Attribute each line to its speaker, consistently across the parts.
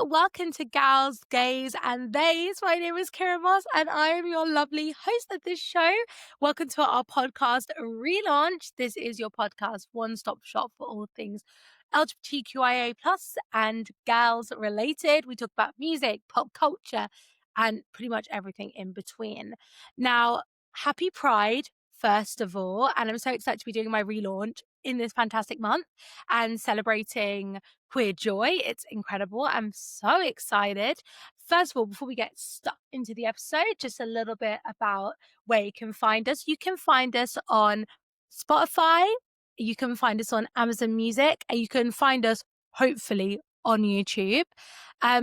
Speaker 1: welcome to Gals, Gays and Theys. My name is Kira Moss and I am your lovely host of this show. Welcome to our podcast Relaunch. This is your podcast one-stop shop for all things LGBTQIA plus and gals related. We talk about music, pop culture and pretty much everything in between. Now, happy Pride, first of all, and I'm so excited to be doing my relaunch in this fantastic month and celebrating queer joy. It's incredible. I'm so excited. First of all, before we get stuck into the episode, just a little bit about where you can find us. You can find us on Spotify, you can find us on Amazon Music, and you can find us hopefully on YouTube.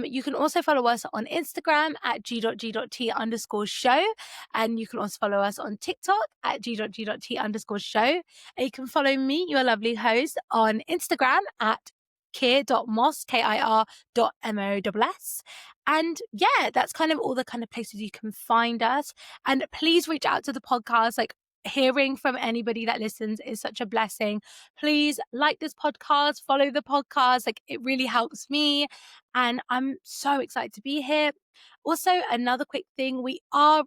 Speaker 1: You can also follow us on Instagram at g.g.t_show. And you can also follow us on TikTok at g.g.t_show. And you can follow me, your lovely host, on Instagram at kir.moss, KIR.MOSS. And yeah, that's kind of all the kind of places you can find us. And please reach out to the podcast. Like, hearing from anybody that listens is such a blessing. Please like this podcast, follow the podcast. Like, it really helps me. And I'm so excited to be here. Also, another quick thing, we are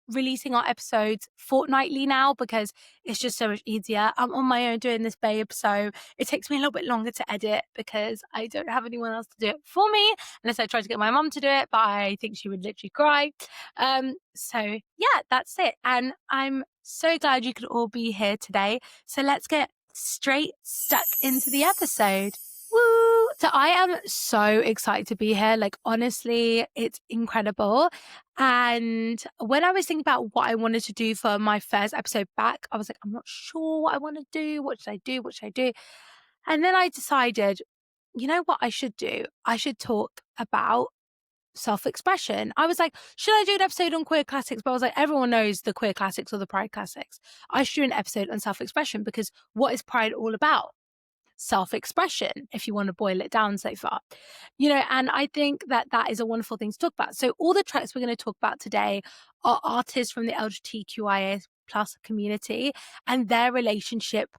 Speaker 1: releasing our episodes fortnightly now because it's just so much easier. I'm on my own doing this, babe, so it takes me a little bit longer to edit because I don't have anyone else to do it for me, unless I try to get my mum to do it, but I think she would literally cry. So yeah, that's it. And I'm so glad you could all be here today. So let's get straight stuck into the episode. Woo! So I am so excited to be here. Like, honestly, it's incredible. And when I was thinking about what I wanted to do for my first episode back, I was like, I'm not sure what I want to do. What should I do? What should I do? And then I decided, you know what I should do? I should talk about self-expression. I was like, should I do an episode on queer classics? But I was like, everyone knows the queer classics or the pride classics. I should do an episode on self-expression because what is pride all about? Self-expression, if you want to boil it down so far, and I think that is a wonderful thing to talk about. So all the tracks we're going to talk about today are artists from the LGBTQIA plus community and their relationship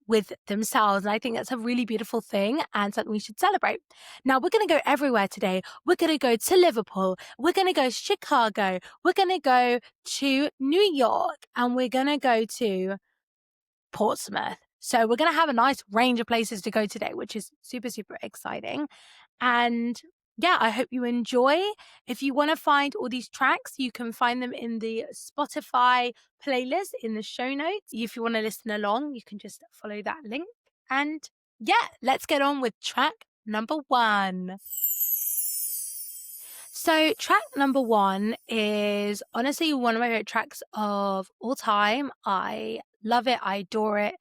Speaker 1: with themselves. And I think that's a really beautiful thing and something we should celebrate. Now, we're going to go everywhere today. We're going to go to Liverpool. We're going to go to Chicago. We're going to go to New York, and we're going to go to Portsmouth. So we're going to have a nice range of places to go today, which is super, super exciting. And yeah, I hope you enjoy. If you want to find all these tracks, you can find them in the Spotify playlist in the show notes. If you want to listen along, you can just follow that link. And yeah, let's get on with track number 1. So track number 1 is honestly one of my favorite tracks of all time. I love it. I adore it.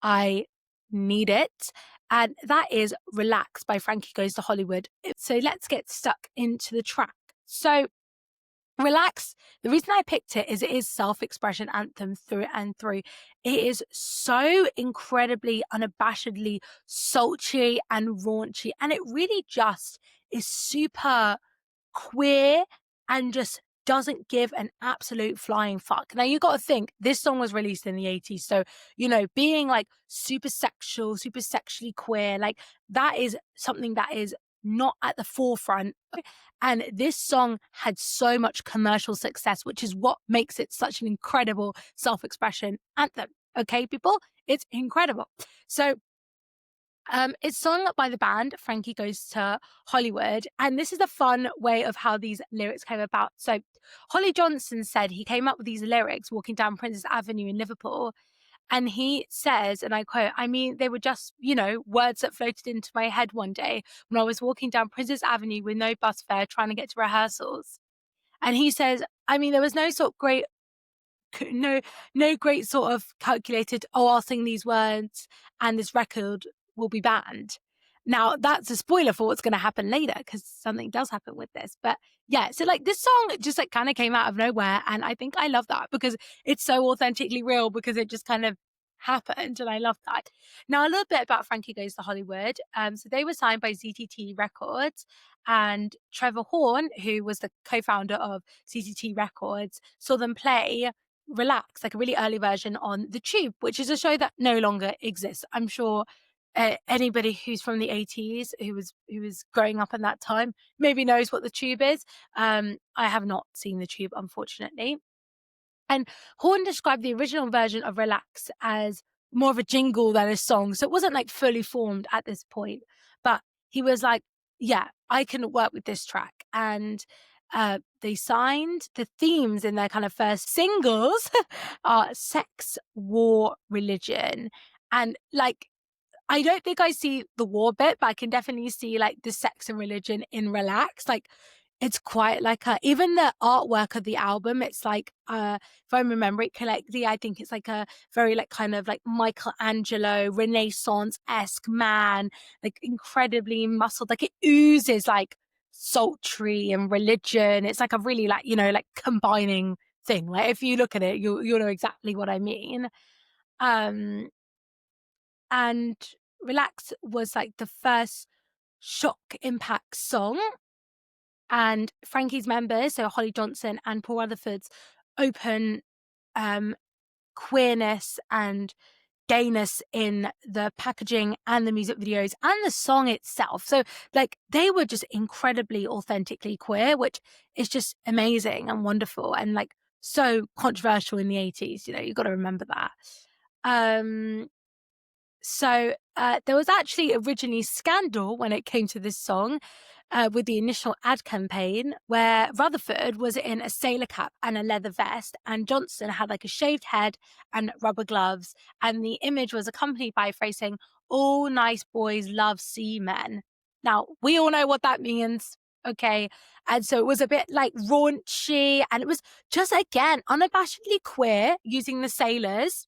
Speaker 1: I need it. And that is Relax by Frankie Goes to Hollywood. So let's get stuck into the track. So Relax, the reason I picked it is self-expression anthem through and through. It is so incredibly, unabashedly sultry and raunchy. And it really just is super queer and just doesn't give an absolute flying fuck. Now, you got to think, this song was released in the 80s. So, being like super sexual, super sexually queer, like that is something that is not at the forefront. And this song had so much commercial success, which is what makes it such an incredible self-expression anthem. Okay, people? It's incredible. So it's sung by the band Frankie Goes to Hollywood, and this is a fun way of how these lyrics came about. So Holly Johnson said he came up with these lyrics walking down Princess Avenue in Liverpool, and he says, and I quote, I mean, they were just, words that floated into my head one day when I was walking down Princess Avenue with no bus fare trying to get to rehearsals. And he says, I mean, there was no great sort of calculated, I'll sing these words and this record will be banned. Now, that's a spoiler for what's going to happen later because something does happen with this. But yeah, so like this song just like kind of came out of nowhere. And I think I love that because it's so authentically real because it just kind of happened. And I love that. Now, a little bit about Frankie Goes to Hollywood. So they were signed by ZTT Records, and Trevor Horn, who was the co-founder of ZTT Records, saw them play Relax, like a really early version on The Tube, which is a show that no longer exists. I'm sure anybody who's from the 80s who was growing up in that time maybe knows what the tube is. I have not seen the tube, unfortunately. And Horn described the original version of Relax as more of a jingle than a song. So it wasn't like fully formed at this point. But he was like, yeah, I can work with this track. And they signed the themes in their kind of first singles are sex, war, religion. And like, I don't think I see the war bit, but I can definitely see like the sex and religion in Relax. Like it's quite like even the artwork of the album, it's like if I remember it correctly, I think it's like a very like kind of like Michelangelo Renaissance-esque man, like incredibly muscled, like it oozes like sultry and religion. It's like a really like, you know, like combining thing. Like if you look at it, you'll know exactly what I mean. And Relax was like the first shock impact song. And Frankie's members, so Holly Johnson and Paul Rutherford's open queerness and gayness in the packaging and the music videos and the song itself. So like they were just incredibly authentically queer, which is just amazing and wonderful and like so controversial in the 80s. You know, you've got to remember that. So there was actually originally scandal when it came to this song with the initial ad campaign where Rutherford was in a sailor cap and a leather vest and Johnson had like a shaved head and rubber gloves. And the image was accompanied by a phrase saying, "All nice boys love seamen." Now, we all know what that means. Okay. And so it was a bit like raunchy and it was just, again, unabashedly queer using the sailors.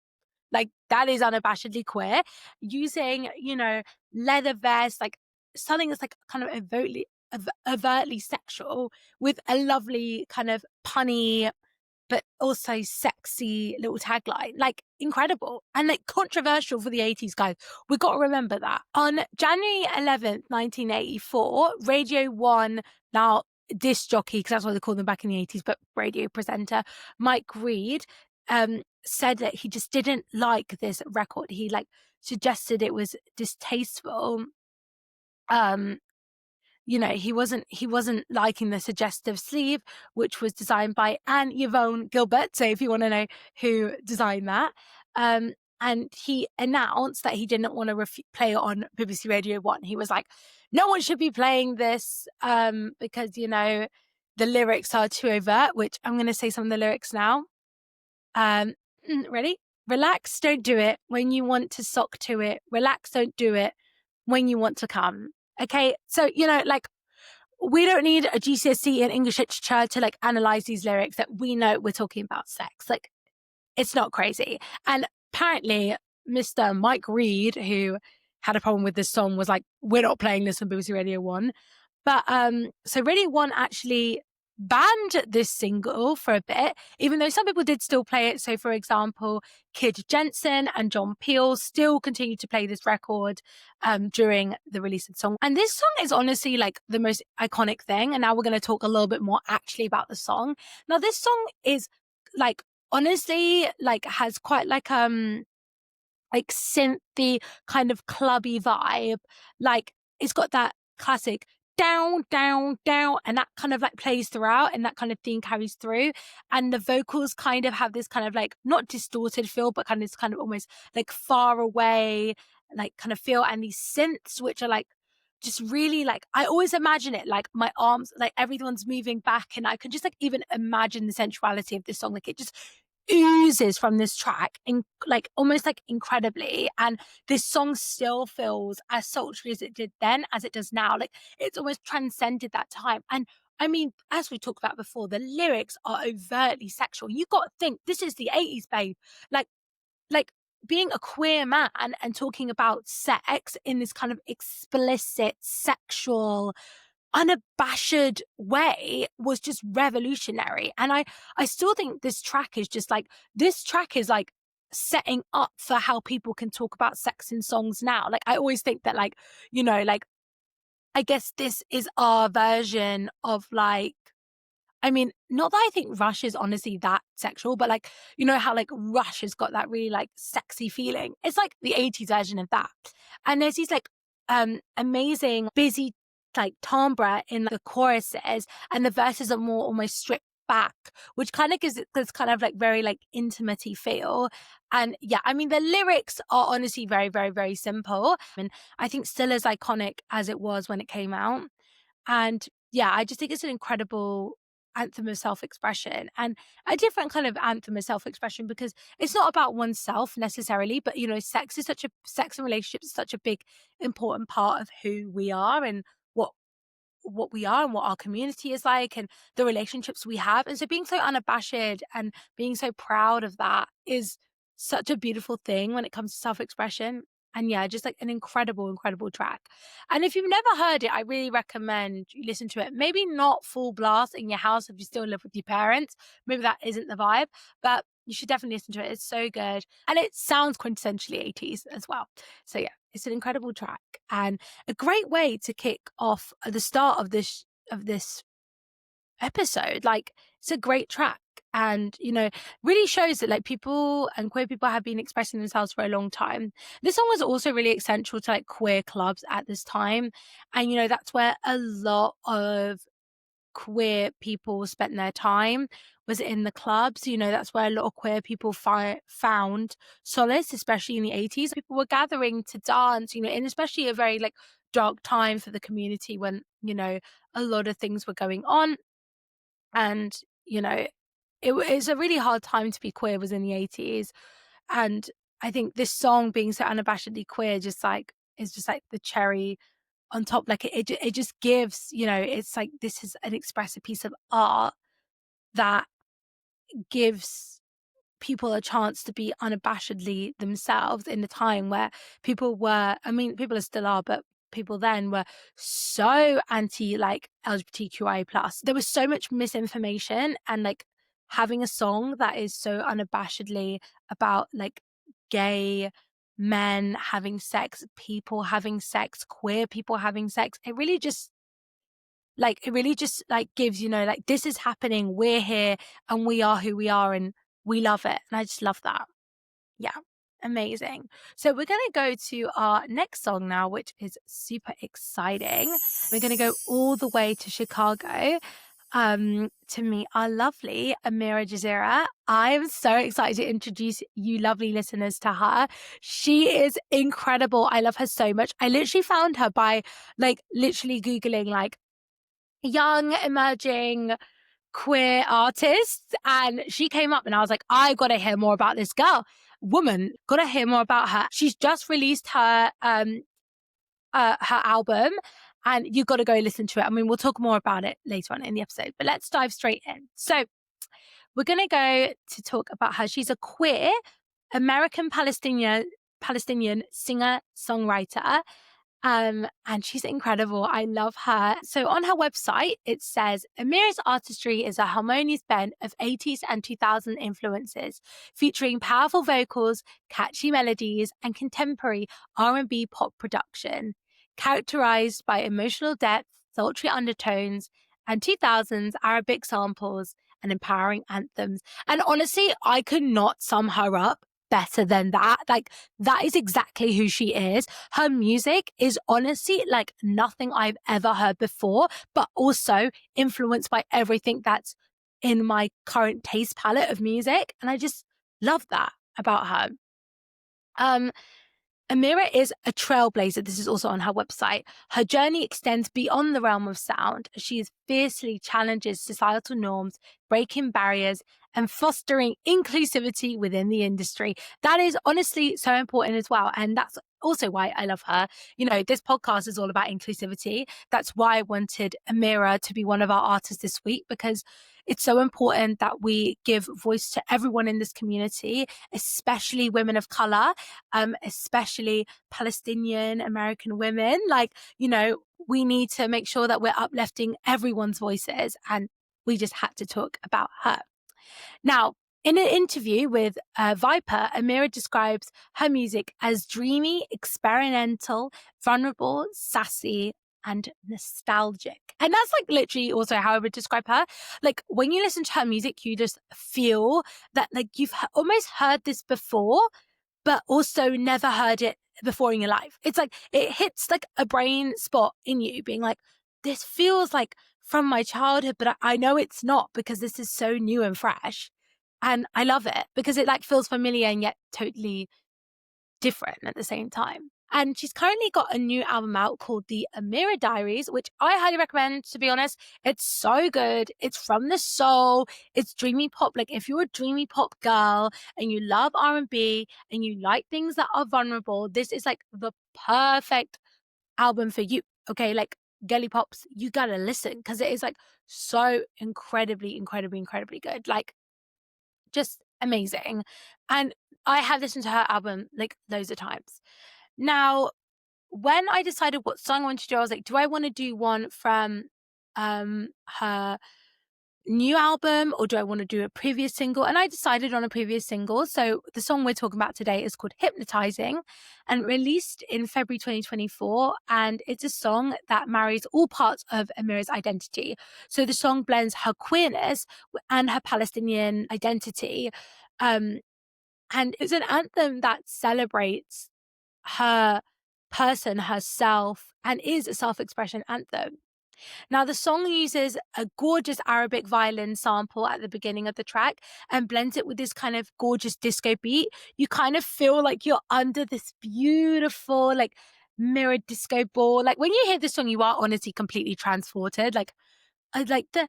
Speaker 1: Like that is unabashedly queer, using, you know, leather vests, like something that's like kind of overtly sexual with a lovely kind of punny but also sexy little tagline. Like incredible and like controversial for the 80s, guys. We've got to remember that. On January 11th, 1984, Radio 1, now disc jockey, because that's what they called them back in the 80s, but radio presenter, Mike Reed, said that he just didn't like this record. He like suggested it was distasteful. You know, he wasn't liking the suggestive sleeve, which was designed by Anne Yvonne Gilbert. So if you want to know who designed that, and he announced that he didn't want to play it on BBC Radio 1. He was like, no one should be playing this because, you know, the lyrics are too overt, which I'm going to say some of the lyrics now. Ready? Relax, don't do it when you want to sock to it. Relax, don't do it when you want to come. Okay, so, you know, like, we don't need a GCSE in English literature to, like, analyze these lyrics that we know we're talking about sex. Like, it's not crazy. And apparently, Mr. Mike Reed, who had a problem with this song, was like, we're not playing this on BBC Radio 1. But so Radio 1 actually banned this single for a bit, even though some people did still play it. So, for example, Kid Jensen and John Peel still continued to play this record during the release of the song. And this song is honestly like the most iconic thing. And now we're going to talk a little bit more actually about the song. Now, this song is like, honestly, like has quite like synthy kind of clubby vibe. Like it's got that classic down, down, down, and that kind of like plays throughout and that kind of theme carries through. And the vocals kind of have this kind of like not distorted feel, but kind of this kind of almost like far away, like kind of feel. And these synths, which are like just really like, I always imagine it like my arms, like everyone's moving back, and I can just like even imagine the sensuality of this song. Like it just oozes from this track in like almost like incredibly, and this song still feels as sultry as it did then as it does now. Like it's almost transcended that time. And I mean, as we talked about before, the lyrics are overtly sexual. You got to think this is the 80s, babe. Like being a queer man and talking about sex in this kind of explicit sexual unabashed way was just revolutionary. And I still think this track is just like, this track is like setting up for how people can talk about sex in songs now. Like I always think that, like, you know, like I guess this is our version of like I mean, not that I think Rush is honestly that sexual, but like, you know how like Rush has got that really like sexy feeling. It's like the 80s version of that. And there's these like amazing busy like timbre in the choruses, and the verses are more almost stripped back, which kind of gives it this kind of like very like intimate-y feel. And yeah, I mean the lyrics are honestly very, very, very simple. And I think still as iconic as it was when it came out. And yeah, I just think it's an incredible anthem of self-expression, and a different kind of anthem of self-expression, because it's not about oneself necessarily, but you know, sex and relationships is such a big important part of who we are, and what we are and what our community is like, and the relationships we have. And so being so unabashed and being so proud of that is such a beautiful thing when it comes to self-expression. And yeah, just like an incredible, incredible track. And if you've never heard it, I really recommend you listen to it. Maybe not full blast in your house if you still live with your parents. Maybe that isn't the vibe, but you should definitely listen to it. It's so good. And it sounds quintessentially 80s as well. So yeah, it's an incredible track. And a great way to kick off at the start of this episode. Like, it's a great track, and you know, really shows that like people and queer people have been expressing themselves for a long time. This song was also really essential to like queer clubs at this time, and you know, that's where a lot of queer people spent their time, was in the clubs. You know, that's where a lot of queer people found solace, especially in the 80s. People were gathering to dance, you know, in especially a very like dark time for the community, when, you know, a lot of things were going on. And, you know, it's a really hard time to be queer, was in the 80s. And I think this song being so unabashedly queer just like is just like the cherry on top. Like it just gives, you know, it's like this is an expressive piece of art that gives people a chance to be unabashedly themselves in the time where people were, I mean, people still are, but people then were so anti like LGBTQI plus. There was so much misinformation, and like having a song that is so unabashedly about like gay men having sex, people having sex, queer people having sex, it really just like gives, you know, like this is happening, we're here, and we are who we are, and we love it. And I just love that. Yeah, amazing. So we're going to go to our next song now, which is super exciting. We're going to go all the way to Chicago to meet our lovely Amira Jazeera. I am so excited to introduce you lovely listeners to her. She is incredible. I love her so much. I literally found her by like literally Googling like young emerging queer artists, and she came up, and I was like, I gotta hear more about this woman, gotta hear more about her. She's just released her album, and you gotta go listen to it. I mean, we'll talk more about it later on in the episode, but let's dive straight in. So we're gonna go to talk about her. She's a queer American Palestinian singer songwriter. And she's incredible. I love her. So on her website, it says, Amira's artistry is a harmonious blend of 80s and 2000 influences, featuring powerful vocals, catchy melodies, and contemporary R&B pop production, characterized by emotional depth, sultry undertones, and 2000s Arabic samples and empowering anthems. And honestly, I could not sum her up better than that. Like, that is exactly who she is. Her music is honestly like nothing I've ever heard before, but also influenced by everything that's in my current taste palette of music. And I just love that about her. Amira is a trailblazer. This is also on her website. Her journey extends beyond the realm of sound. She fiercely challenges societal norms, breaking barriers, and fostering inclusivity within the industry. That is honestly so important as well. And that's also why I love her. You know, this podcast is all about inclusivity. That's why I wanted Amira to be one of our artists this week, because it's so important that we give voice to everyone in this community, especially women of color, especially Palestinian American women. Like, you know, we need to make sure that we're uplifting everyone's voices, and we just had to talk about her. Now, in an interview with Viper, Amira describes her music as dreamy, experimental, vulnerable, sassy, and nostalgic. And that's like literally also how I would describe her. Like when you listen to her music, you just feel that like you've almost heard this before, but also never heard it before in your life. It's like it hits like a brain spot in you being like, this feels like from my childhood, but I know it's not because this is so new and fresh. And I love it because it like feels familiar and yet totally different at the same time. And she's currently got a new album out called The Amira Diaries, which I highly recommend, to be honest. It's so good. It's from the soul. It's dreamy pop. Like if you're a dreamy pop girl and you love R&B and you like things that are vulnerable, this is like the perfect album for you. Okay, like girly pops, you gotta listen because it is like so incredibly good. Like just amazing. And I have listened to her album like loads of times. Now, when I decided what song I wanted to do, I was like, do I want to do one from her new album or do I want to do a previous single? And I decided on a previous single. So the song we're talking about today is called Hypnotizing and released in February 2024. And it's a song that marries all parts of Amira's identity. So the song blends her queerness and her Palestinian identity. And it's an anthem that celebrates her person, herself, and is a self-expression anthem. Now, the song uses a gorgeous Arabic violin sample at the beginning of the track and blends it with this kind of gorgeous disco beat. You kind of feel like you're under this beautiful, like, mirrored disco ball. Like, when you hear this song, you are honestly completely transported. Like the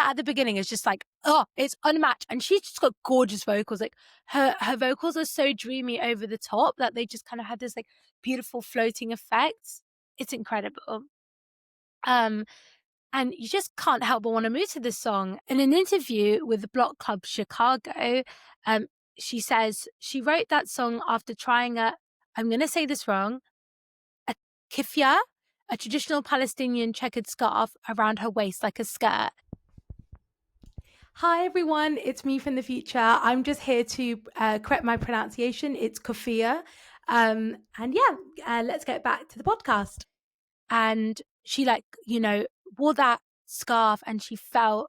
Speaker 1: at the beginning is just like, oh, it's unmatched. And she's just got gorgeous vocals. Like her vocals are so dreamy over the top that they just kind of have this like beautiful floating effects. It's incredible. And you just can't help but want to move to this song. In an interview with the Block Club Chicago, she says she wrote that song after trying I'm going to say this wrong, a kifia, a traditional Palestinian checkered scarf around her waist like a skirt. Hi everyone, it's me from the future. I'm just here to correct my pronunciation. It's kafia. And yeah, let's get back to the podcast. And she wore that scarf and she felt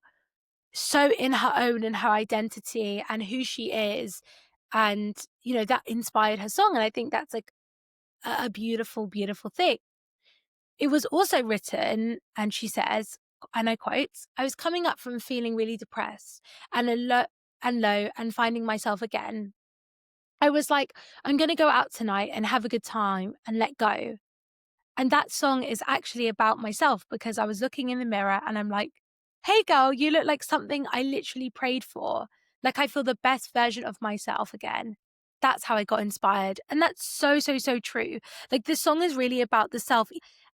Speaker 1: so in her own and her identity and who she is. And, that inspired her song. And I think that's like a beautiful thing. It was also written, and she says, and I quote, I was coming up from feeling really depressed and low and finding myself again. I was like, I'm going to go out tonight and have a good time and let go. And that song is actually about myself because I was looking in the mirror and I'm like, hey girl, you look like something I literally prayed for. Like I feel the best version of myself again. That's how I got inspired. And that's so true. Like this song is really about the self.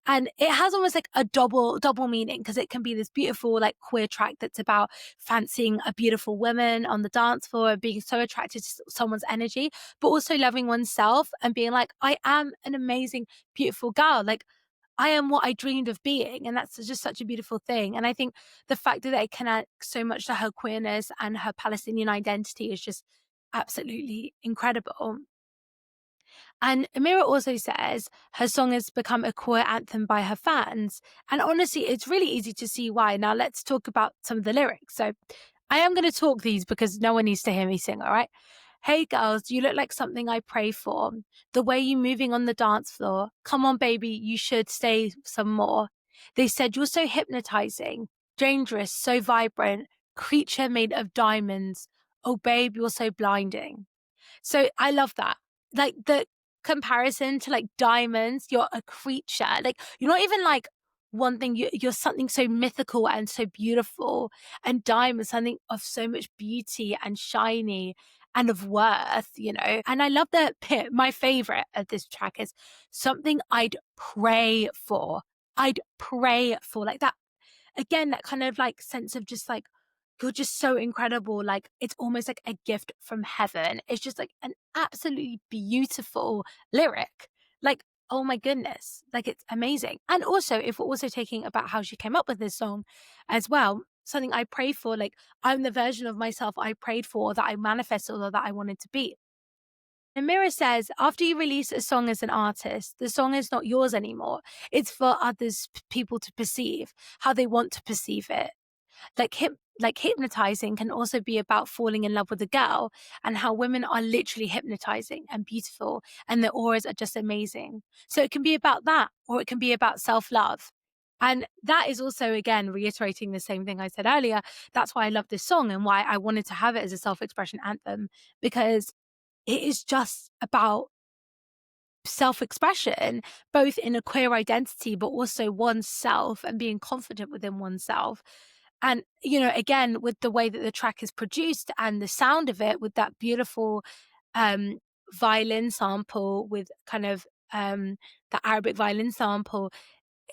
Speaker 1: And it has almost like a double meaning because it can be this beautiful like queer track that's about fancying a beautiful woman on the dance floor, being so attracted to someone's energy, but also loving oneself and being like, I am an amazing, beautiful girl. Like I am what I dreamed of being. And that's just such a beautiful thing. And I think the fact that it connects so much to her queerness and her Palestinian identity is just absolutely incredible. And Amira also says her song has become a queer anthem by her fans. And honestly, it's really easy to see why. Now, let's talk about some of the lyrics. So I am going to talk these because no one needs to hear me sing, all right? Hey girls, you look like something I pray for. The way you moving on the dance floor. Come on, baby, you should stay some more. They said you're so hypnotizing, dangerous, so vibrant, creature made of diamonds. Oh, babe, you're so blinding. So I love that. Like the comparison to like diamonds, you're a creature. Like you're not even like one thing, you're something so mythical and so beautiful. And diamonds, something of so much beauty and shiny and of worth. And I love that bit. My favorite of this track is something I'd pray for. I'd pray for like that. Again, that kind of like sense of just like, you're just so incredible. Like it's almost like a gift from heaven. It's just like an absolutely beautiful lyric. Like, oh my goodness, like it's amazing. And also, if we're also taking about how she came up with this song as well, something I pray for, like I'm the version of myself I prayed for, that I manifested or that I wanted to be. Amira says, after you release a song as an artist, the song is not yours anymore. It's for others, people to perceive how they want to perceive it. Like hypnotizing can also be about falling in love with a girl, and how women are literally hypnotizing and beautiful and their auras are just amazing. So it can be about that, or it can be about self-love. And that is also, again, reiterating the same thing I said earlier. That's why I love this song and why I wanted to have it as a self-expression anthem, because it is just about self-expression, both in a queer identity, but also oneself and being confident within oneself. And, you know, again, with the way that the track is produced and the sound of it, with that beautiful um, violin sample, with kind of the Arabic violin sample,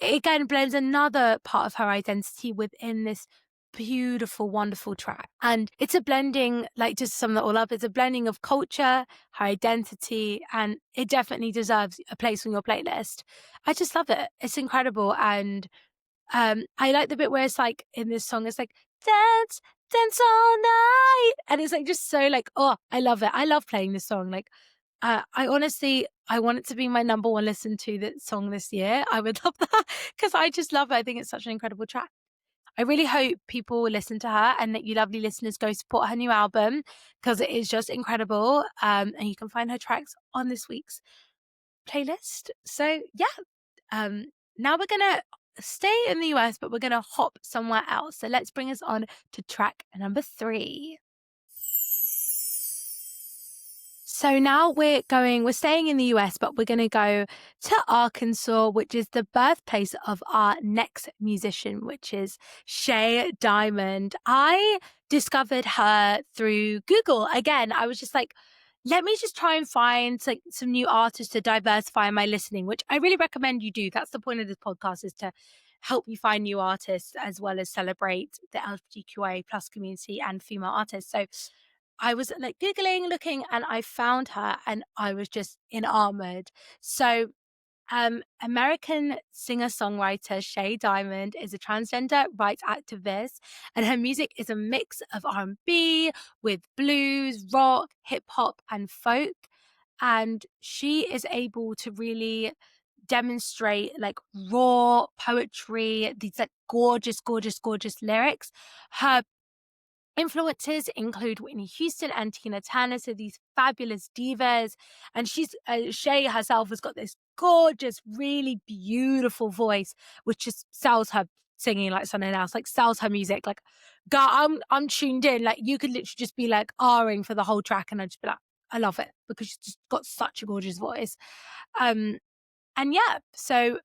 Speaker 1: it again blends another part of her identity within this beautiful, wonderful track. And it's a blending, like, just to sum that all up, it's a blending of culture, her identity, and it definitely deserves a place on your playlist. I just love it. It's incredible. And I like the bit where it's like, in this song, it's like, dance, dance all night. And it's like, just so like, oh, I love it. I love playing this song. Like, I honestly, I want it to be my number one listen to that song this year. I would love that because I just love it. I think it's such an incredible track. I really hope people will listen to her and that you lovely listeners go support her new album because it is just incredible. And you can find her tracks on this week's playlist. So yeah, now we're gonna stay in the US, but we're gonna hop somewhere else. So let's bring us on to track number 3. So now we're staying in the US, but we're going to go to Arkansas, which is the birthplace of our next musician, which is Shea Diamond. I discovered her through Google. Again, I was just like, let me just try and find like some new artists to diversify my listening, which I really recommend you do. That's the point of this podcast, is to help you find new artists as well as celebrate the LGBTQIA plus community and female artists. So I was like Googling, looking, and I found her and I was just enamored. So American singer-songwriter Shea Diamond is a transgender rights activist, and her music is a mix of R&B with blues, rock, hip hop, and folk. And she is able to really demonstrate like raw poetry, these like gorgeous, gorgeous, gorgeous lyrics. Her influences include Whitney Houston and Tina Turner, so these fabulous divas. And Shea herself has got this gorgeous, really beautiful voice, which just sells her singing like something else, like sells her music. Like, God, I'm tuned in. Like, you could literally just be like R-ing for the whole track, and I'd just be like, I love it because she's just got such a gorgeous voice. And yeah, so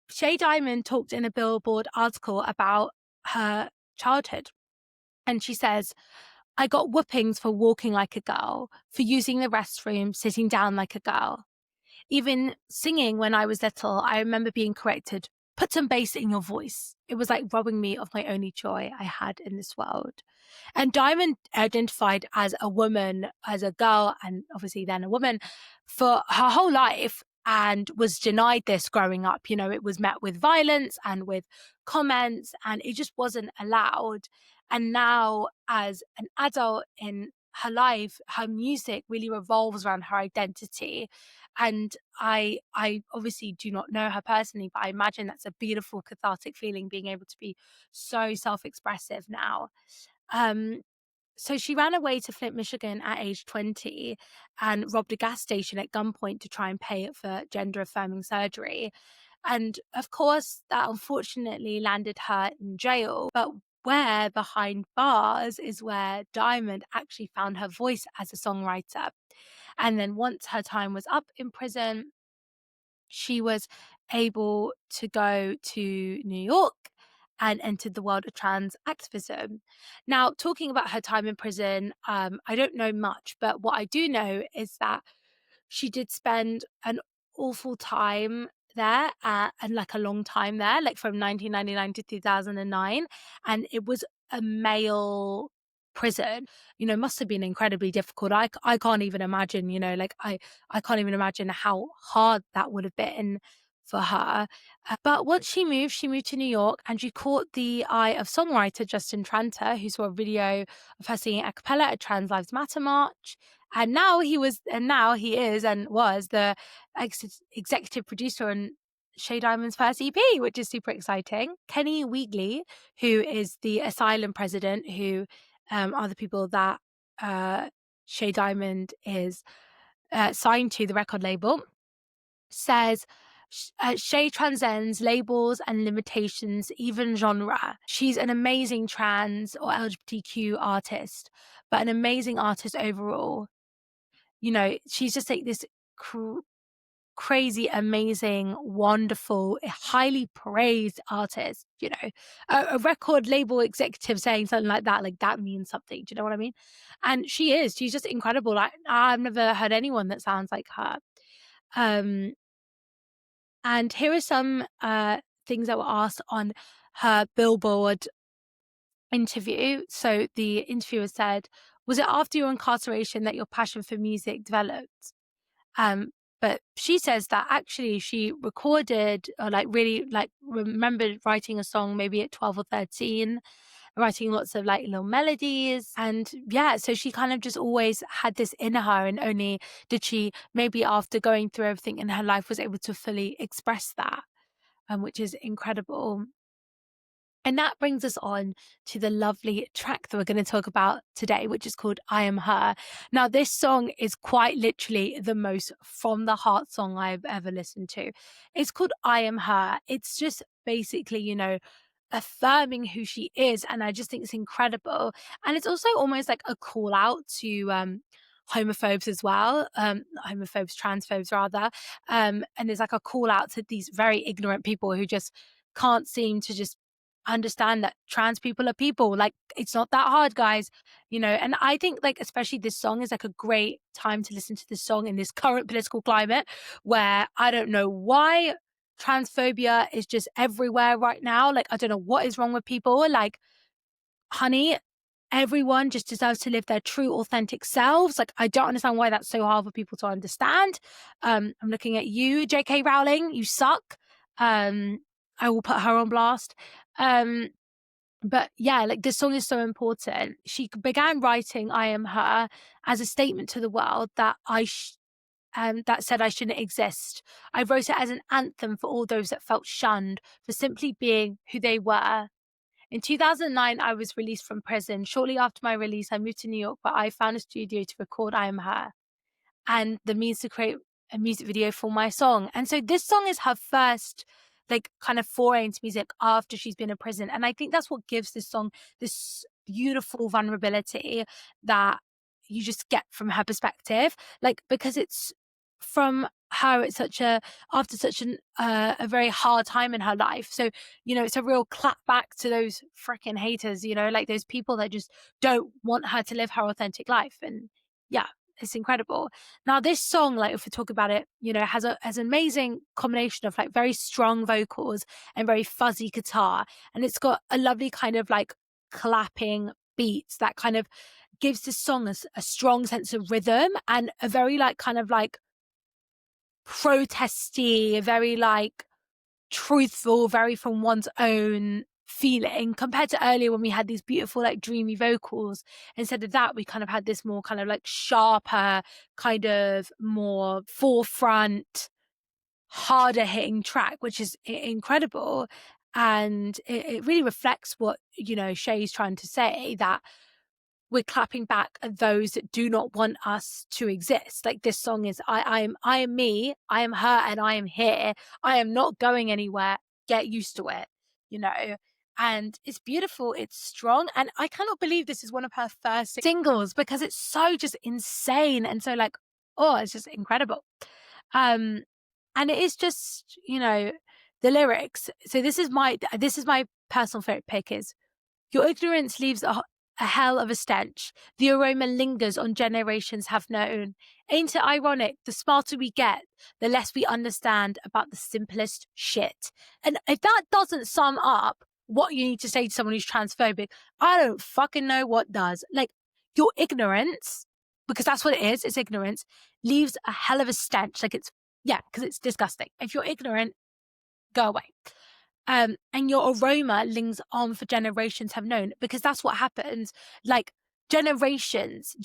Speaker 1: Shea Diamond talked in a Billboard article about her childhood. And she says, I got whoopings for walking like a girl, for using the restroom, sitting down like a girl. Even singing when I was little, I remember being corrected, put some bass in your voice. It was like robbing me of my only joy I had in this world. And Diamond identified as a woman, as a girl, and obviously then a woman for her whole life, and was denied this growing up. You know, it was met with violence and with comments, and it just wasn't allowed. And now, as an adult in her life, her music really revolves around her identity. And I obviously do not know her personally, but I imagine that's a beautiful cathartic feeling, being able to be so self-expressive now. So she ran away to Flint, Michigan at age 20 and robbed a gas station at gunpoint to try and pay it for gender affirming surgery. And of course, that unfortunately landed her in jail. But where behind bars is where Diamond actually found her voice as a songwriter. And then once her time was up in prison, she was able to go to New York and entered the world of trans activism. Now, talking about her time in prison, I don't know much, but what I do know is that she did spend an awful time there, and like a long time there, like from 1999 to 2009. And it was a male prison, you know, must have been incredibly difficult. I can't even imagine, you know, like I can't even imagine how hard that would have been for her. But once she moved to New York, and she caught the eye of songwriter Justin Tranter, who saw a video of her singing a cappella at Trans Lives Matter march. And now he is and was the executive producer on Shea Diamond's first EP, which is super exciting. Kenny Weagley, who is the Asylum president, who are the people that Shea Diamond is signed to, the record label, says Shea transcends labels and limitations, even genre. She's an amazing trans or LGBTQ artist, but an amazing artist overall. You know, she's just like this crazy, amazing, wonderful, highly praised artist. You know, a record label executive saying something like that means something. Do you know what I mean? And she's just incredible. Like, I've never heard anyone that sounds like her. And here are some things that were asked on her Billboard interview. So the interviewer said, was it after your incarceration that your passion for music developed? But she says that actually she recorded or really remembered writing a song maybe at 12 or 13, writing lots of little melodies. And yeah, so she kind of just always had this in her, and only did she maybe after going through everything in her life was able to fully express that, which is incredible. And that brings us on to the lovely track that we're going to talk about today, which is called I Am Her. Now, this song is quite literally the most from the heart song I've ever listened to. It's called I Am Her. It's just basically, you know, affirming who she is. And I just think it's incredible. And it's also almost like a call out to homophobes as well, transphobes rather. And it's like a call out to these very ignorant people who just can't seem to just understand that trans people are people. Like, it's not that hard, guys, you know. And I think especially this song is a great time to listen to this song in this current political climate where I don't know why transphobia is just everywhere right now. I don't know what is wrong with people. Honey, everyone just deserves to live their true authentic selves. I don't understand why that's so hard for people to understand. I'm looking at you, JK Rowling, you suck. I will put her on blast. But yeah, this song is so important. She began writing I Am Her as a statement to the world that that said I shouldn't exist. I wrote it as an anthem for all those that felt shunned for simply being who they were. In 2009, I was released from prison. Shortly after my release, I moved to New York, where I found a studio to record I Am Her and the means to create a music video for my song. And so this song is her first kind of foray into music after she's been in prison. And I think that's what gives this song this beautiful vulnerability that you just get from her perspective, because it's from her at after such a very hard time in her life. So, you know, it's a real clap back to those freaking haters, you know, those people that just don't want her to live her authentic life. And yeah, it's incredible. Now, this song, if we talk about it, you know, has an amazing combination of very strong vocals and very fuzzy guitar. And it's got a lovely kind of clapping beats that kind of gives this song a strong sense of rhythm and a very protesty, very truthful, very from one's own feeling, compared to earlier when we had these beautiful dreamy vocals. Instead of that, we kind of had this more kind of sharper, kind of more forefront, harder hitting track, which is incredible. And it really reflects what, you know, Shay's trying to say, that we're clapping back at those that do not want us to exist. This song is I am me, I am her, and I am here. I am not going anywhere. Get used to it, you know. And it's beautiful, it's strong, and I cannot believe this is one of her first singles because it's so just insane and so it's just incredible. And it is just, you know, the lyrics. So this is my personal favorite pick is, your ignorance leaves a hell of a stench. The aroma lingers on generations have known. Ain't it ironic? The smarter we get, the less we understand about the simplest shit. And if that doesn't sum up what you need to say to someone who's transphobic, I don't fucking know what does. Your ignorance, because that's what it is, it's ignorance, leaves a hell of a stench. Because it's disgusting. If you're ignorant, go away. And your aroma lingers on for generations have known, because that's what happens. generations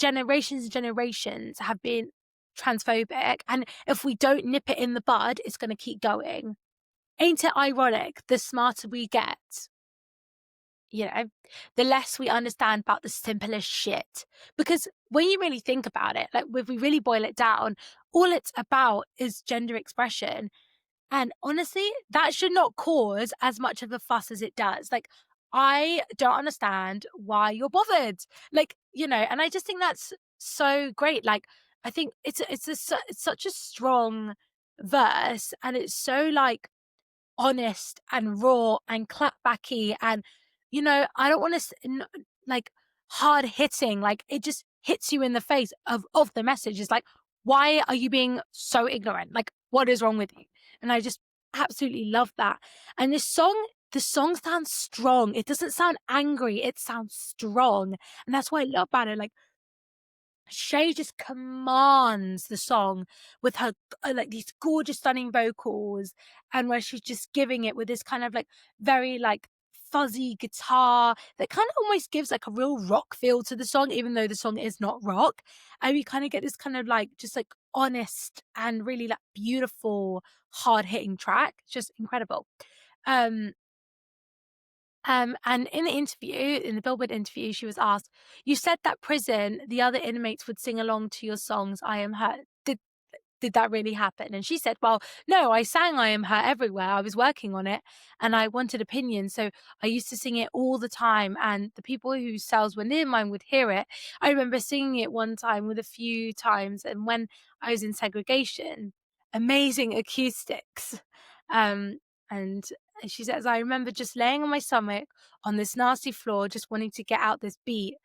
Speaker 1: have been transphobic, and if we don't nip it in the bud, it's going to keep going. Ain't it ironic? The smarter we get, the less we understand about the simplest shit. Because when you really think about it, like if we really boil it down, all it's about is gender expression. And honestly, that should not cause as much of a fuss as it does. Like, I don't understand why you're bothered. Like, and I just think that's so great. Like, I think it's such a strong verse, and it's so like honest and raw and clapbacky, and I don't want to like hard hitting. Like, it just hits you in the face of the message. It's like, why are you being so ignorant? Like, what is wrong with you? And I just absolutely love that. And the song sounds strong. It doesn't sound angry. It sounds strong. And that's what I love about it. Like, Shea just commands the song with her like these gorgeous, stunning vocals, and where she's just giving it with this kind of like very like fuzzy guitar that kind of almost gives like a real rock feel to the song, even though the song is not rock. And we kind of get this kind of like just like honest and really like beautiful, hard hitting track. It's just incredible. And in the interview, in the Billboard interview, she was asked, "You said that prison, the other inmates would sing along to your songs, I Am Her. Did that really happen?" And she said, "Well, no, I sang I Am Her everywhere. I was working on it and I wanted opinions. So I used to sing it all the time. And the people whose cells were near mine would hear it. I remember singing it one time with a few times. And when I was in segregation, amazing acoustics." Um, and she says, "I remember just laying on my stomach on this nasty floor, just wanting to get out this beat.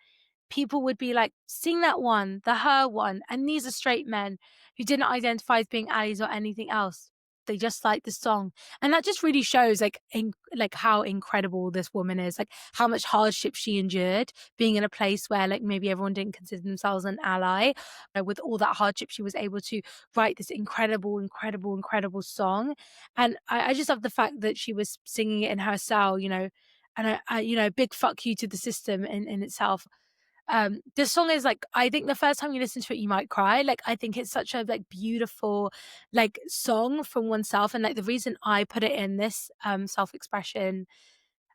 Speaker 1: People would be like, sing that one, the her one. And these are straight men who didn't identify as being allies or anything else. They just liked the song." And that just really shows like how incredible this woman is, like how much hardship she endured being in a place where like maybe everyone didn't consider themselves an ally. With all that hardship, she was able to write this incredible song. And I just love the fact that she was singing it in her cell, and big fuck you to the system in itself. This song is like, I think the first time you listen to it, you might cry. Like, I think it's such a like beautiful like song from oneself. And like the reason I put it in this self-expression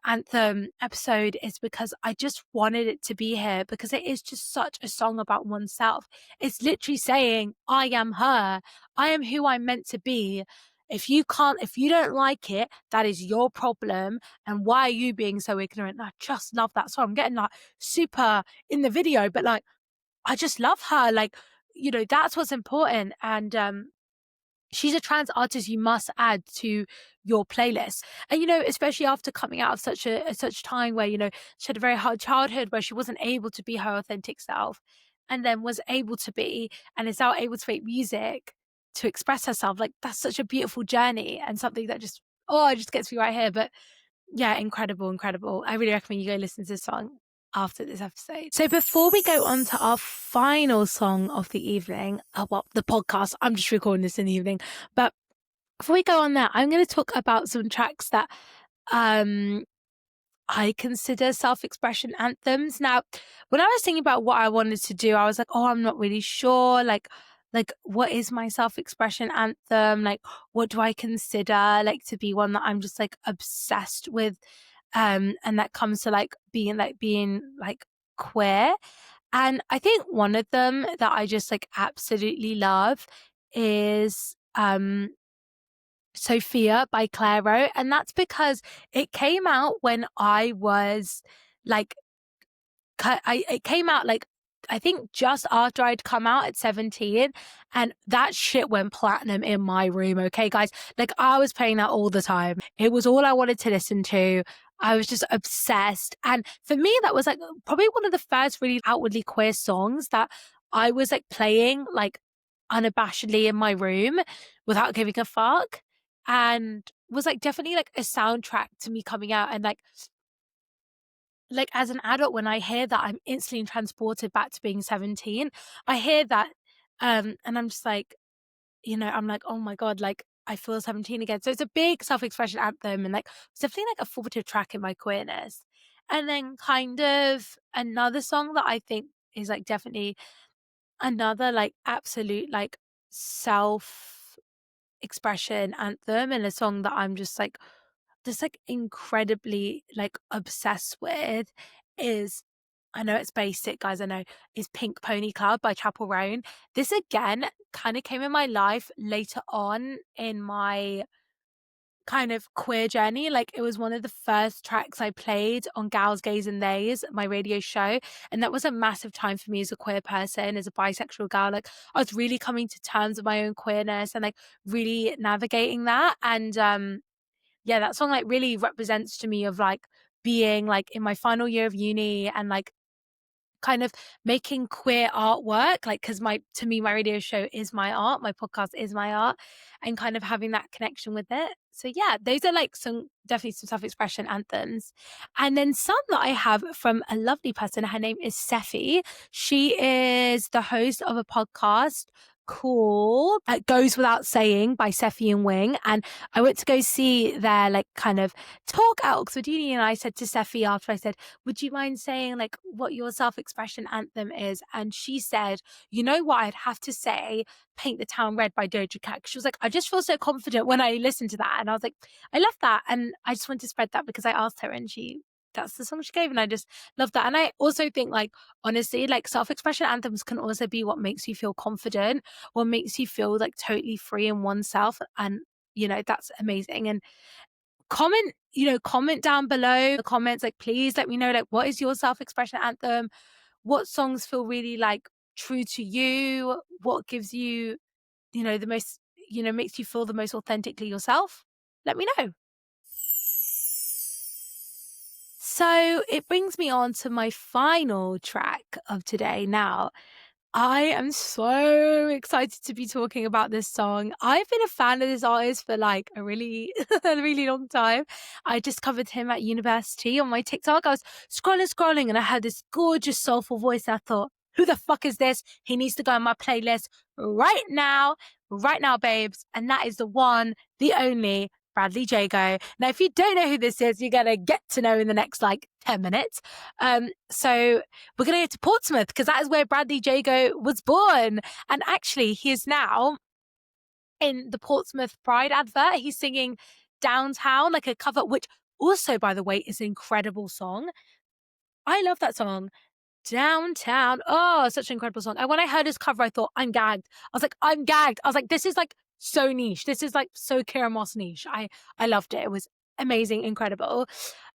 Speaker 1: anthem episode is because I just wanted it to be here, because it is just such a song about oneself. It's literally saying, I am her. I am who I'm meant to be. If you don't like it, that is your problem. And why are you being so ignorant? And I just love that song. I'm getting like super in the video, but like, I just love her. Like, that's what's important. And, she's a trans artist you must add to your playlist. And, especially after coming out of such time where, she had a very hard childhood where she wasn't able to be her authentic self, and then was able to be, and is now able to make music to express herself. Like, that's such a beautiful journey, and something that just, it just gets me right here. But yeah, incredible. I really recommend you go listen to this song after this episode. So before we go on to our final song of the evening, the podcast, I'm just recording this in the evening, but before we go on there, I'm going to talk about some tracks that I consider self-expression anthems. Now, when I was thinking about what I wanted to do, I was like, I'm not really sure. Like, what is my self-expression anthem? Like, what do I consider like to be one that I'm just like obsessed with? And that comes to like being like queer. And I think one of them that I just like absolutely love is Sophia by Clairo. And that's because it came out when I was like, it came out like, I think just after I'd come out at 17, and that shit went platinum in my room. Okay, guys, like I was playing that all the time. It was all I wanted to listen to. I was just obsessed. And for me, that was like probably one of the first really outwardly queer songs that I was like playing like unabashedly in my room without giving a fuck, and was like definitely like a soundtrack to me coming out. And like as an adult, when I hear that, I'm instantly transported back to being 17. I hear that, and I'm just like, I'm like, oh my God, like I feel 17 again. So it's a big self-expression anthem, and like it's definitely like a formative track in my queerness. And then kind of another song that I think is like definitely another like absolute like self expression anthem, and a song that I'm just like incredibly like obsessed with is, I know it's basic, guys, I know, is Pink Pony Club by Chapel Roan. This again kind of came in my life later on in my kind of queer journey. Like, it was one of the first tracks I played on Gals, Gays and Theys, my radio show. And that was a massive time for me as a queer person, as a bisexual girl. Like, I was really coming to terms with my own queerness and like really navigating that. And yeah, that song like really represents to me of like being like in my final year of uni and like kind of making queer artwork, like, because to me my radio show is my art, my podcast is my art, and kind of having that connection with it. So yeah, those are like some, definitely some self-expression anthems. And then some that I have from a lovely person, her name is Seffi. She is the host of a podcast called Goes Without Saying by Seffi and Wing, and I went to go see their like kind of talk at Oxford Uni, and I said to Seffi after, I said, would you mind saying like what your self-expression anthem is? And she said, you know what, I'd have to say Paint the Town Red by Doja Cat. She was like, I just feel so confident when I listen to that. And I was like, I love that. And I just want to spread that because I asked her and that's the song she gave, and I just love that. And I also think like, honestly, like self-expression anthems can also be what makes you feel confident, what makes you feel like totally free in oneself. And you know, that's amazing. And comment down below the comments, like please let me know like what is your self-expression anthem, what songs feel really like true to you, what gives you, you know, the most, you know, makes you feel the most authentically yourself. Let me know. So it brings me on to my final track of today. Now, I am so excited to be talking about this song. I've been a fan of this artist for like a really, a really long time. I discovered him at university on my TikTok. I was scrolling and I heard this gorgeous soulful voice. And I thought, who the fuck is this? He needs to go on my playlist right now, babes. And that is the one, the only Bradley Jago. Now, if you don't know who this is, you're going to get to know in the next like 10 minutes. So we're going to go to Portsmouth because that is where Bradley Jago was born. And actually, he is now in the Portsmouth Pride advert. He's singing Downtown, like a cover, which also, by the way, is an incredible song. I love that song. Downtown. Oh, such an incredible song. And when I heard his cover, I thought, I'm gagged. I'm gagged. I was like, this is like so niche. This is like so Kira Moss niche. I loved it. It was amazing, incredible.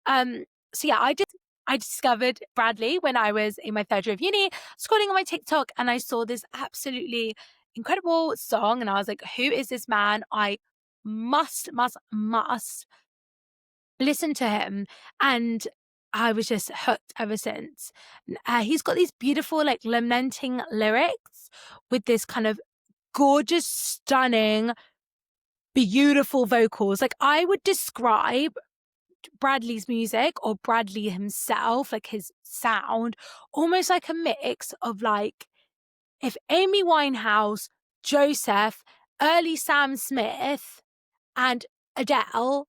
Speaker 1: So yeah, I discovered Bradley when I was in my third year of uni, scrolling on my TikTok, and I saw this absolutely incredible song, and I was like, who is this man? I must listen to him. And I was just hooked ever since. He's got these beautiful, like, lamenting lyrics with this kind of gorgeous, stunning, beautiful vocals. Like, I would describe Bradley's music, or Bradley himself, like his sound, almost like a mix of like if Amy Winehouse, Joseph, early Sam Smith, and Adele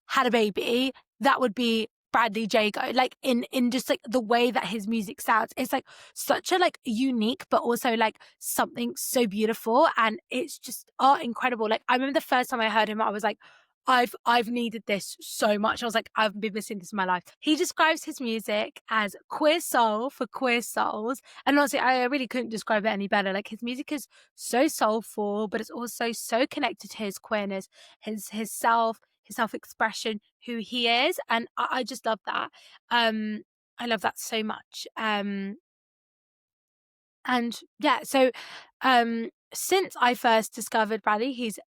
Speaker 1: had a baby, that would be Bradley Jago. Like in just like the way that his music sounds, it's like such a like unique, but also like something so beautiful, and it's just incredible. Like I remember the first time I heard him, I was like, I've needed this so much. I was like, I've been missing this in my life. He describes his music as queer soul for queer souls. And honestly, I really couldn't describe it any better. Like his music is so soulful, but it's also so connected to his queerness, his self-expression, who he is. And I just love that. I love that so much. And yeah, so since I first discovered Bradley, he's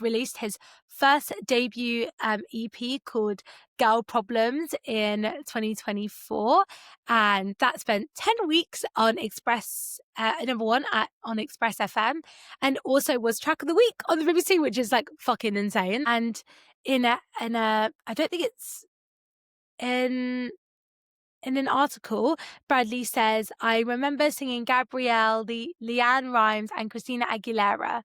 Speaker 1: released his first debut EP called Girl Problems in 2024, and that spent 10 weeks on Express number one on Express FM, and also was track of the week on the BBC, which is like fucking insane. And in a I don't think it's in an article, Bradley says, I remember singing Gabrielle, Leanne Rimes, and Christina Aguilera.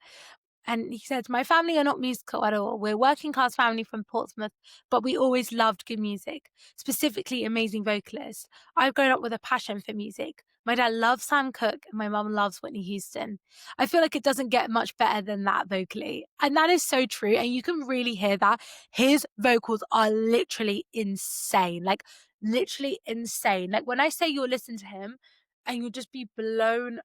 Speaker 1: And he said, my family are not musical at all. We're a working class family from Portsmouth, but we always loved good music, specifically amazing vocalists. I've grown up with a passion for music. My dad loves Sam Cooke, and my mum loves Whitney Houston. I feel like it doesn't get much better than that vocally. And that is so true. And you can really hear that. His vocals are literally insane. Like, literally insane. Like, when I say you'll listen to him and you'll just be blown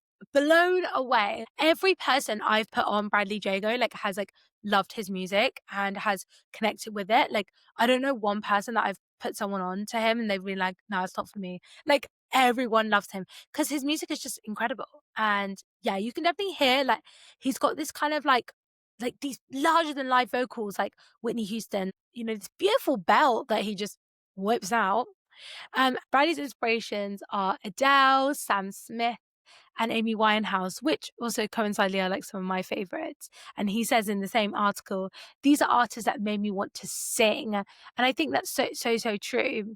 Speaker 1: away. Every person I've put on Bradley Jago like has like loved his music and has connected with it. Like, I don't know one person that I've put someone on to him and they've been like, no, it's not for me. Like, everyone loves him because his music is just incredible. And yeah, you can definitely hear like he's got this kind of like these larger than life vocals like Whitney Houston, you know, this beautiful belt that he just whips out. Bradley's inspirations are Adele, Sam Smith, and Amy Winehouse, which also coincidentally are like some of my favorites. And he says in the same article, these are artists that made me want to sing. And I think that's so true.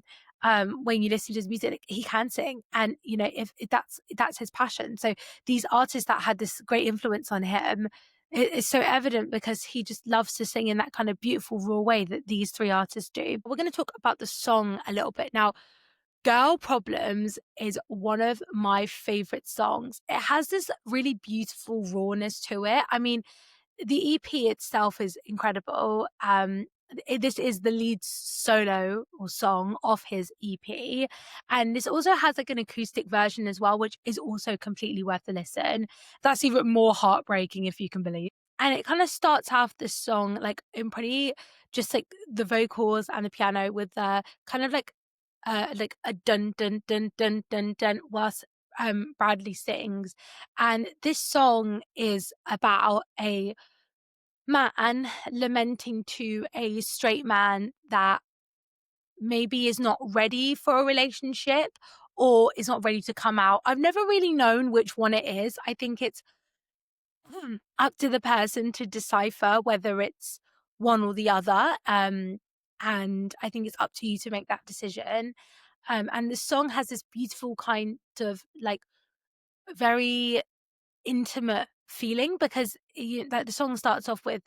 Speaker 1: When you listen to his music, like, he can sing, and you know, if that's his passion. So these artists that had this great influence on him, it's so evident because he just loves to sing in that kind of beautiful raw way that these three artists do. We're going to talk about the song a little bit now. Girl Problems is one of my favorite songs. It has this really beautiful rawness to it. I mean, the EP itself is incredible. This is the lead solo or song of his EP. And this also has like an acoustic version as well, which is also completely worth a listen. That's even more heartbreaking, if you can believe. And it kind of starts off this song like in pretty just like the vocals and the piano with the kind of like a dun dun dun dun dun dun whilst Bradley sings. And this song is about a man lamenting to a straight man that maybe is not ready for a relationship or is not ready to come out. I've never really known which one it is. I think it's up to the person to decipher whether it's one or the other. And I think it's up to you to make that decision. And the song has this beautiful kind of like very intimate feeling because like the song starts off with,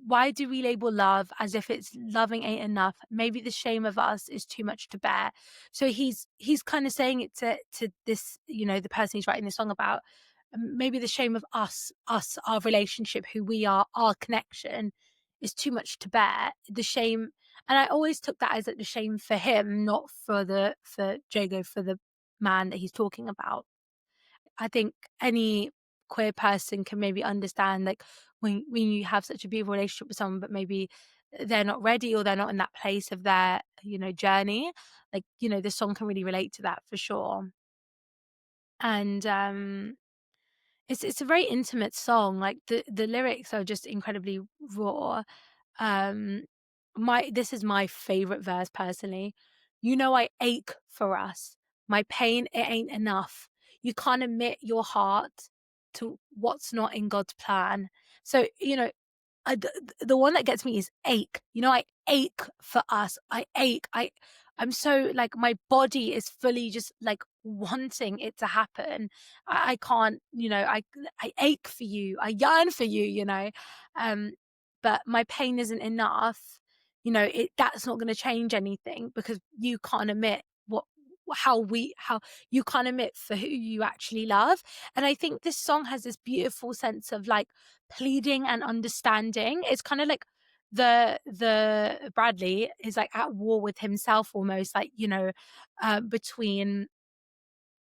Speaker 1: why do we label love as if it's loving ain't enough? Maybe the shame of us is too much to bear. So he's kind of saying it to this, you know, the person he's writing the song about. Maybe the shame of us, our relationship, who we are, our connection is too much to bear. The shame, and I always took that as like the shame for him, not for Jago, for the man that he's talking about. I think any queer person can maybe understand like when you have such a beautiful relationship with someone, but maybe they're not ready or they're not in that place of their, you know, journey. Like, you know, this song can really relate to that for sure. And it's a very intimate song. Like the lyrics are just incredibly raw. Um my This is my favorite verse personally. You know I ache for us. My pain, it ain't enough. You can't admit your heart to what's not in God's plan. So, you know, the one that gets me is ache. You know, I ache for us. I ache. I'm so like my body is fully just like wanting it to happen. I can't, you know, I ache for you. I yearn for you, you know. Um, but my pain isn't enough. You know, that's not going to change anything because you can't admit how you can't admit for who you actually love. And I think this song has this beautiful sense of like pleading and understanding. It's kind of like the Bradley is like at war with himself almost, like, you know, between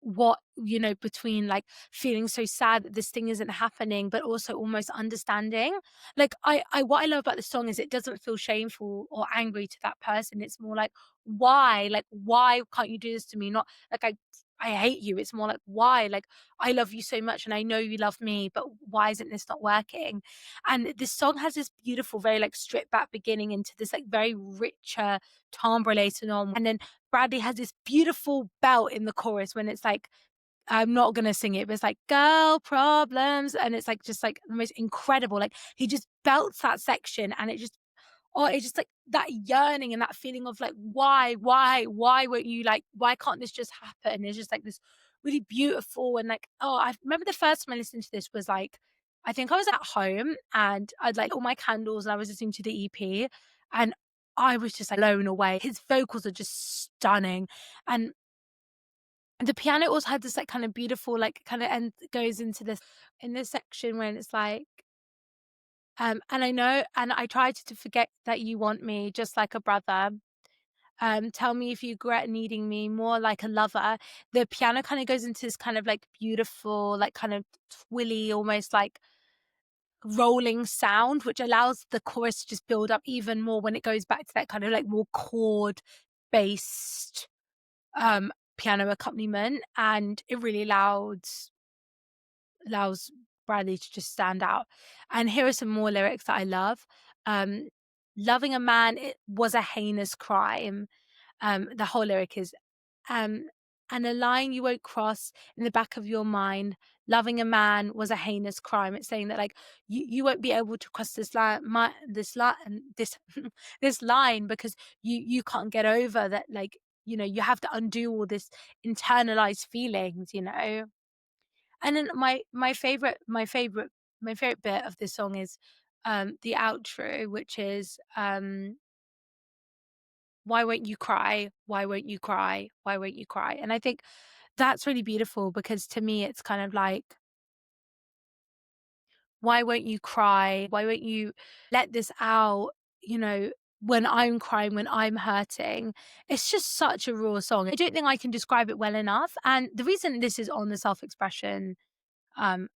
Speaker 1: what, you know, between like feeling so sad that this thing isn't happening but also almost understanding. Like I what I love about the song is it doesn't feel shameful or angry to that person. It's more like why can't you do this to me? Not like I hate you. It's more like, why? Like, I love you so much and I know you love me, but why isn't this not working? And this song has this beautiful, very like stripped back beginning into this like very richer timbre later on. And then Bradley has this beautiful belt in the chorus when it's like, I'm not gonna sing it, but it's like girl problems, and it's like just like the most incredible. Like he just belts that section, and it just it's just like that yearning and that feeling of like, why won't you, like, why can't this just happen? It's just like this really beautiful and like, I remember the first time I listened to this was like, I think I was at home and I'd like all my candles and I was listening to the EP and I was just like blown away. His vocals are just stunning. And the piano also had this like kind of beautiful, like kind of end goes into this in this section when it's like, and I know, and I tried to forget that you want me just like a brother. Tell me if you regret needing me more like a lover. The piano kind of goes into this kind of like beautiful, like kind of twilly, almost like rolling sound, which allows the chorus to just build up even more when it goes back to that kind of like more chord based piano accompaniment, and it really allows Bradley to just stand out. And here are some more lyrics that I love. Um, Loving a man, it was a heinous crime. The whole lyric is, um, and a line you won't cross in the back of your mind. Loving a man was a heinous crime. It's saying that like you won't be able to cross this line, this this line because you can't get over that. Like, you know, you have to undo all this internalized feelings. You know, and then my favorite bit of this song is the outro, which is why won't you cry? Why won't you cry? Why won't you cry? And I think that's really beautiful because to me, it's kind of like, why won't you cry? Why won't you let this out? You know, when I'm crying, when I'm hurting, it's just such a raw song. I don't think I can describe it well enough. And the reason this is on the Self Expression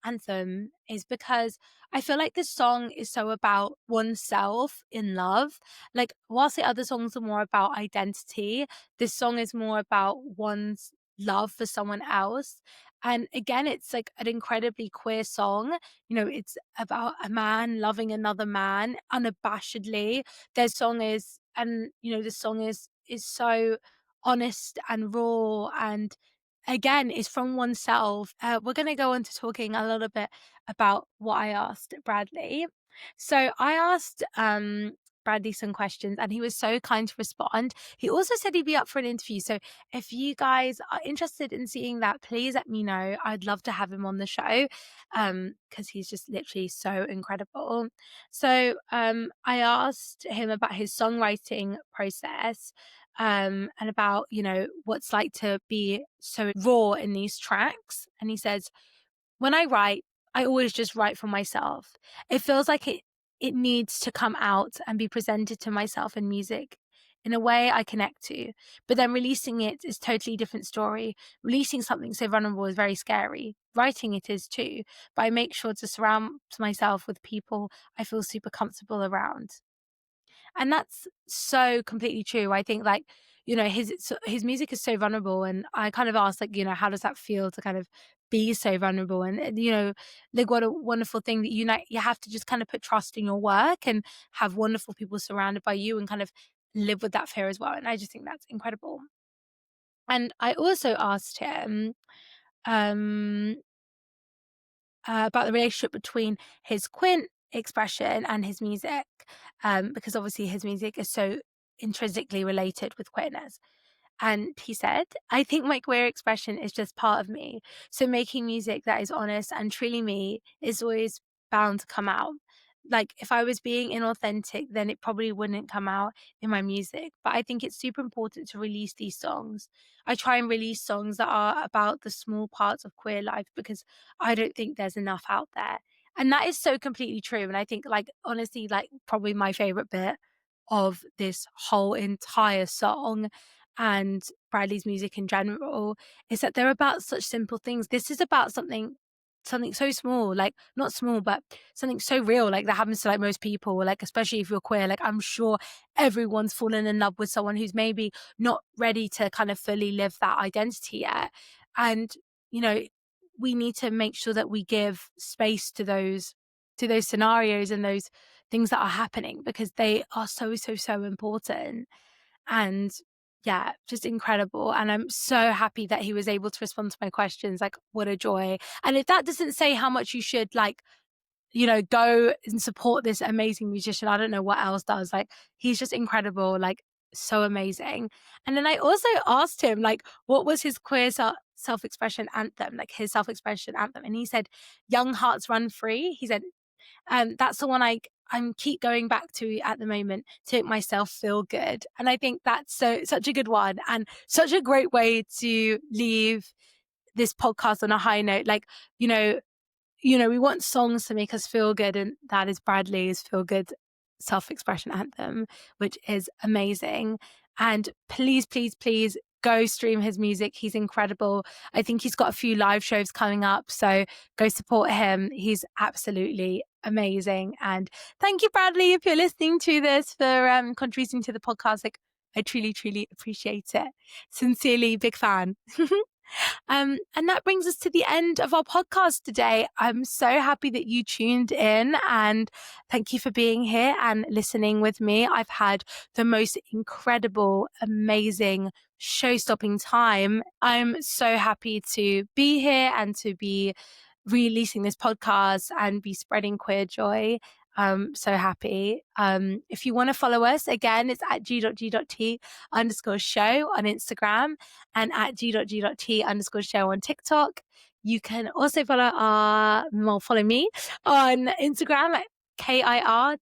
Speaker 1: anthem is because I feel like this song is so about oneself in love. Like, whilst the other songs are more about identity, this song is more about one's love for someone else. And again, it's like an incredibly queer song. You know, it's about a man loving another man unabashedly. Their song is, and you know, the song is so honest and raw, and again, is from oneself. We're going to go on to talking a little bit about what I asked Bradley. So I asked Bradley some questions, and he was so kind to respond. He also said he'd be up for an interview. So if you guys are interested in seeing that, please let me know. I'd love to have him on the show because he's just literally so incredible. So I asked him about his songwriting process, and about, you know, what's like to be so raw in these tracks. And he says, when I write, I always just write for myself. It feels like it needs to come out and be presented to myself in music in a way I connect to. But then releasing it is totally different story. Releasing something so vulnerable is very scary. Writing it is too. But I make sure to surround myself with people I feel super comfortable around. And that's so completely true. I think like, you know, his music is so vulnerable, and I kind of asked like, you know, how does that feel to kind of be so vulnerable? And you know, like what a wonderful thing that you have to just kind of put trust in your work and have wonderful people surrounded by you and kind of live with that fear as well. And I just think that's incredible. And I also asked him um about the relationship between his queer expression and his music, because obviously his music is so intrinsically related with queerness. And he said, I think my queer expression is just part of me. So making music that is honest and truly me is always bound to come out. Like if I was being inauthentic, then it probably wouldn't come out in my music. But I think it's super important to release these songs. I try and release songs that are about the small parts of queer life because I don't think there's enough out there. And that is so completely true. And I think like honestly, like probably my favorite bit of this whole entire song and Bradley's music in general is that they're about such simple things. This is about something so small, like not small, but something so real, like that happens to like most people, like especially if you're queer. Like I'm sure everyone's fallen in love with someone who's maybe not ready to kind of fully live that identity yet. And, you know, we need to make sure that we give space to those scenarios and those things that are happening because they are so, so, so important. And yeah, just incredible. And I'm so happy that he was able to respond to my questions. Like, what a joy. And if that doesn't say how much you should, like, you know, go and support this amazing musician, I don't know what else does. Like, he's just incredible, like, so amazing. And then I also asked him, like, what was his queer self expression anthem, like his self expression anthem. And he said, Young Hearts Run Free. He said, that's the one I'm keep going back to at the moment to make myself feel good. And I think that's such a good one and such a great way to leave this podcast on a high note. Like, we want songs to make us feel good, and that is Bradley's Feel Good Self Expression Anthem, which is amazing. And please, please, please go stream his music. He's incredible. I think he's got a few live shows coming up, so go support him. He's absolutely amazing. And thank you, Bradley, if you're listening to this, for contributing to the podcast. Like, I truly, truly appreciate it. Sincerely, big fan. And that brings us to the end of our podcast today. I'm so happy that you tuned in, and thank you for being here and listening with me. I've had the most incredible, amazing, show-stopping time. I'm so happy to be here and to be releasing this podcast and be spreading queer joy. So happy. If you want to follow us, again, it's at g.g.t_show on Instagram and at g.g.t_show on TikTok. You can also follow me on Instagram at KIR.MOSS,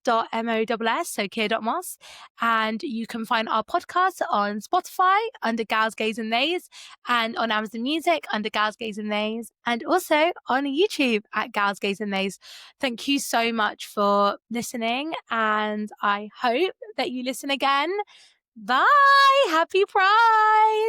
Speaker 1: so Kier.Moss. And you can find our podcast on Spotify under Gals, Gays and Theys, and on Amazon Music under Gals, Gays and Theys, and also on YouTube at Gals, Gays and Theys. Thank you so much for listening, and I hope that you listen again. Bye! Happy Pride!